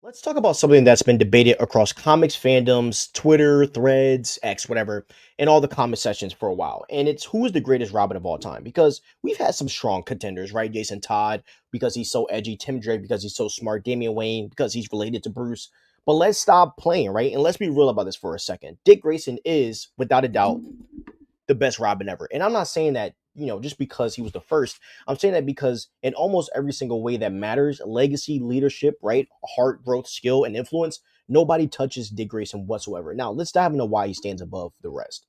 Let's talk about something that's been debated across comics fandoms, Twitter, Threads, X, whatever, and all the comment sections for a while. And it's who is the greatest Robin of all time? Because we've had some strong contenders, right? Jason Todd, because he's so edgy, Tim Drake, because he's so smart, Damian Wayne, because he's related to Bruce. But let's stop playing, right? And let's be real about this for a second. Dick Grayson is, without a doubt, the best Robin ever. And I'm not saying that, just because he was the first. I'm saying that because in almost every single way that matters, legacy, leadership, right? Heart, growth, skill, and influence, nobody touches Dick Grayson whatsoever. Now, let's dive into why he stands above the rest.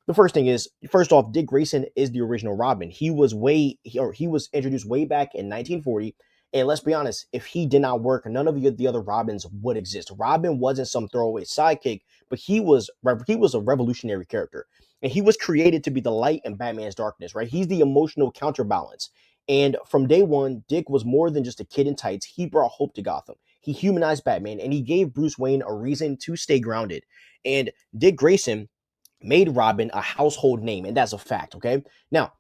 The first thing is, first off, Dick Grayson is the original Robin. He was introduced way back in 1940. And let's be honest, if he did not work, none of the other Robins would exist. Robin wasn't some throwaway sidekick, but he was a revolutionary character, and he was created to be the light in Batman's darkness. Right? He's the emotional counterbalance. And from day one, Dick was more than just a kid in tights. He brought hope to Gotham. He humanized Batman, and he gave Bruce Wayne a reason to stay grounded. And Dick Grayson made Robin a household name, and that's a fact. Okay. Now,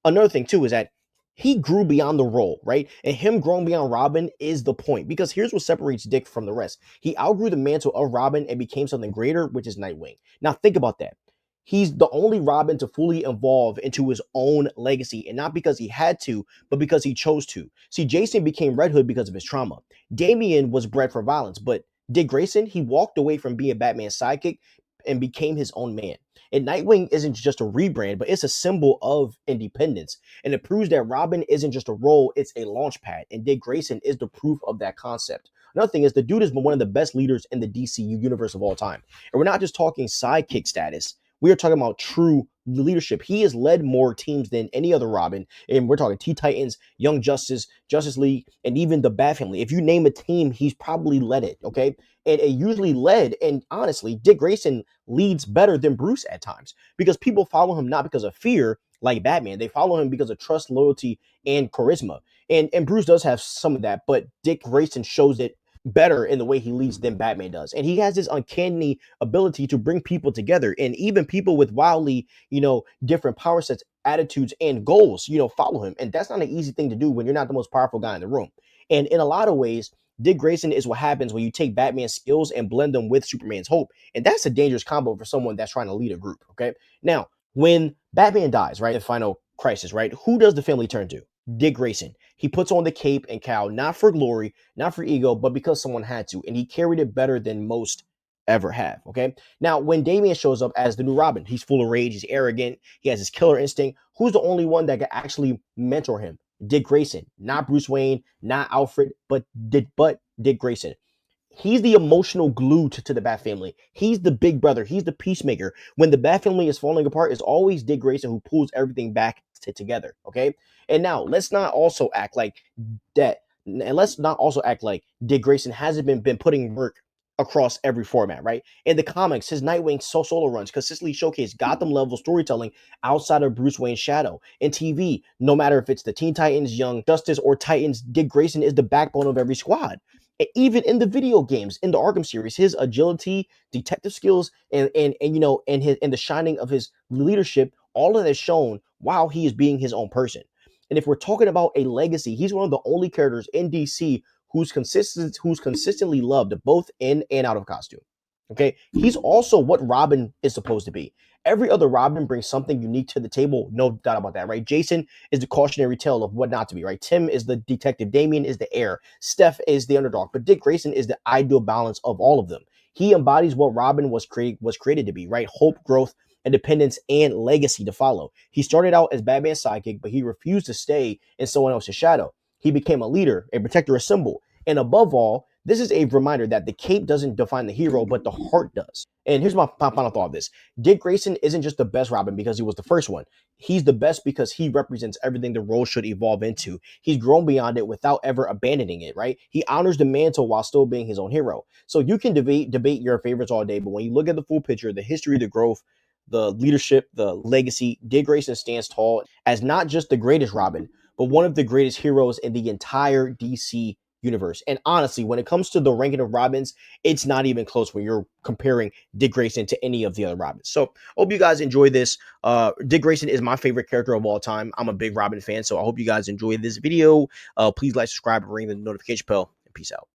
another thing too is that he grew beyond the role, right? And him growing beyond Robin is the point, because here's what separates Dick from the rest. He outgrew the mantle of Robin and became something greater, which is Nightwing. Now, think about that. He's the only Robin to fully evolve into his own legacy, and not because he had to, but because he chose to. See, Jason became Red Hood because of his trauma. Damian was bred for violence, but Dick Grayson, he walked away from being Batman's sidekick and became his own man. And Nightwing isn't just a rebrand, but it's a symbol of independence. And it proves that Robin isn't just a role, it's a launch pad. And Dick Grayson is the proof of that concept. Another thing is, the dude has been one of the best leaders in the DCU universe of all time. And we're not just talking sidekick status. We are talking about true leadership. He has led more teams than any other Robin. And we're talking T Titans, Young Justice, Justice League, and even the Bat Family. If you name a team, he's probably led it. Okay. And it usually led. And honestly, Dick Grayson leads better than Bruce at times, because people follow him not because of fear like Batman. They follow him because of trust, loyalty, and charisma. And Bruce does have some of that, but Dick Grayson shows it better in the way he leads than Batman does. And he has this uncanny ability to bring people together, and even people with wildly, different power sets, attitudes, and goals, follow him. And that's not an easy thing to do when you're not the most powerful guy in the room. And in a lot of ways, Dick Grayson is what happens when you take Batman's skills and blend them with Superman's hope. And that's a dangerous combo for someone that's trying to lead a group. Okay. Now, when Batman dies, right, in Final Crisis, right, who does the family turn to? Dick Grayson. He puts on the cape and cowl, not for glory, not for ego, but because someone had to. And he carried it better than most ever have. Okay. Now, when Damian shows up as the new Robin, he's full of rage, he's arrogant, he has his killer instinct. Who's the only one that can actually mentor him? Dick Grayson, not Bruce Wayne, not Alfred, but Dick Grayson. He's the emotional glue to the Bat family. He's the big brother. He's the peacemaker. When the Bat family is falling apart, it's always Dick Grayson who pulls everything back together. Okay. And now let's not also act like that. And let's not also act like Dick Grayson hasn't been putting work across every format, right? In the comics, his Nightwing solo runs consistently showcase Gotham level storytelling outside of Bruce Wayne's shadow. In TV, no matter if it's the Teen Titans, Young Justice, or Titans, Dick Grayson is the backbone of every squad. Even in the video games, in the Arkham series, his agility, detective skills, and the shining of his leadership, all of that is shown while he is being his own person. And if we're talking about a legacy, he's one of the only characters in DC who's consistently loved both in and out of costume. Okay, he's also what Robin is supposed to be. Every other Robin brings something unique to the table, no doubt about that, right? Jason is the cautionary tale of what not to be, right? Tim is the detective, Damian is the heir, Steph is the underdog, but Dick Grayson is the ideal balance of all of them. He embodies what Robin was created to be, right? Hope, growth, independence, and legacy to follow. He started out as Batman's sidekick, but he refused to stay in someone else's shadow. He became a leader, a protector, a symbol. And above all, this is a reminder that the cape doesn't define the hero, but the heart does. And here's my final thought of this. Dick Grayson isn't just the best Robin because he was the first one. He's the best because he represents everything the role should evolve into. He's grown beyond it without ever abandoning it, right? He honors the mantle while still being his own hero. So you can debate your favorites all day, but when you look at the full picture, the history, the growth, the leadership, the legacy, Dick Grayson stands tall as not just the greatest Robin, but one of the greatest heroes in the entire DC universe. And honestly, when it comes to the ranking of Robins, it's not even close when you're comparing Dick Grayson to any of the other Robins. So I hope you guys enjoy this. Dick Grayson is my favorite character of all time. I'm a big Robin fan, so I hope you guys enjoy this video. Please like, subscribe, and ring the notification bell, and peace out.